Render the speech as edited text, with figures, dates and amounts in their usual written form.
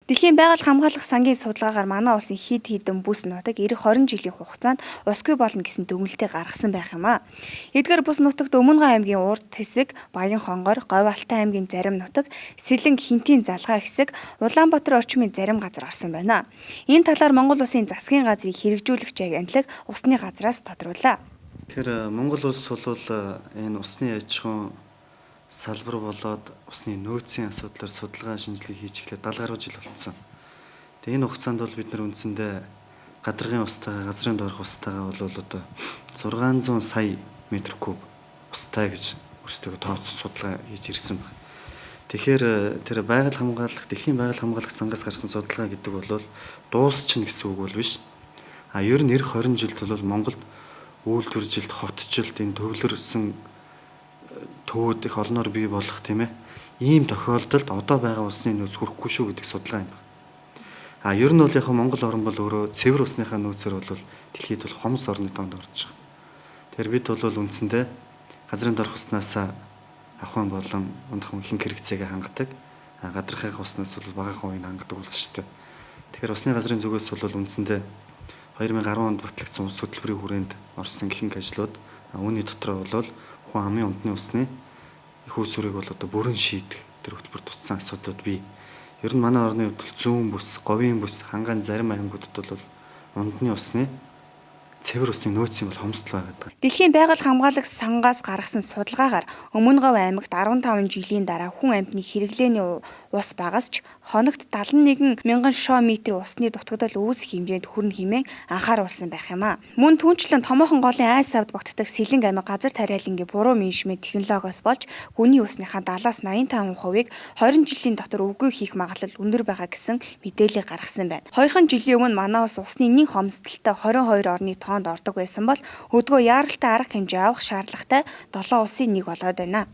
Дэлхийн байгаль хамгаалах сангийн судалгаагаар манай улсын хэд хэдэн бүс нутаг эх 20 жилийн хугацаанд усгүй болно гэсэн дүгнэлтийг гаргасан байх юм а. Эдгээр бүс нутагт Өмнөгов аймгийн урд хэсэг, Баян хонгор, Говь Алтай аймгийн зарим нутаг, Сэлэнг Хинтийн залгаа хэсэг, Улаанбаатар орчмын зарим газар орсон байна. Энэ талаар Монгол Улсын засгийн газрыг хэрэгжүүлэгч агентлаг усны газраас тодрууллаа. Тэгэхээр Монгол улс бол энэ усны аж ахуйн салбар болоод усны нөөцийн асуудлаар судалгаа шинжилгээ хийж эхлээд 70 гаруй жил болсон. Тэгээ энэ хугацаанд бол бид нар үндсэндээ гадаргын устайгаа, газрын доорх устайгаа бол одоо 600 сая метр куб устай гэж өөрсдөө тооцсон судалгаа хийж ирсэн байна. Тэгэхээр тэр байгаль хамгаалах, дэлхийн байгаль хамгаалах сангаас гарсан судалгаа гэдэг бол дуусчихна гэсэн үг бол биш. Ер нь эх 20 жилд бол Монголд үйлдвэржилт, хотжилт, энэ төвлөрсөн төвүүд их олноор бий болох тийм ээ. Ийм тохиолдолд одоо байгаа усны нөөц хүрэхгүй шүү гэдэг судалгаа юм байна. Ер нь бол яг Монгол орн бол өөрөө цэвэр усныхаа нөөцөөр бол дэлхийд бол хомс орны тоонд орж байгаа. Тэгэхээр бид бол үндсэндээ газрын доорх уснаас ахуйн болон унтах ихэнх хэрэгцээгээ хангадаг. Гадаргын уснаас бол багахан хувийг хангадаг улс шүү дээ. Тэгэхээр усны газрын зүгээс бол үндсэндээ 2010 онд батлагдсан улс хөтөлбөрийн хүрээнд орсон ихэнх ажлууд үүний дотор бол хүн амын унтны усны их үүсвэрийг бол одоо бүрэн шийдэх тэр хөтөлбөр туссан асуудлууд бий. Ер нь манай орны хувьд зүүн бүс, говийн бүс, хангайн зарим аймагуудад бол унтны усны цэвэр усны нөөцийн бол хомсдол байгаа. Дэлхийн байгаль хамгаалах сангаас гаргасан судалгаагаар Өмнөгов аймагт 15 жилийн дараа хүн амьтны хэрэглээний ус багасч хоногт 71 мянган шоо метрийн усны дутагдал үүсэх хэмжээнд хүрнэ хэмээн анхааруулсан байх юм а. Мөн түүнчлэн томоохон голын айс авд багтдаг Сэлэнг аймаг газар тариалангийн буруу менежмент технологиос болж гүний усныхаа 70-85%-ийг 20 жилийн дотор үгүй хийх магадлал өндөр байгаа гэсэн мэдээлэл гаргасан байна. 2 жилийн өмнө манай улс усны нэг хомсдолтой 22 орны тоонд ордог байсан бол өдгөө яаралтай арга хэмжээ авах шаардлагатай 7 улсын нэг болоод байна.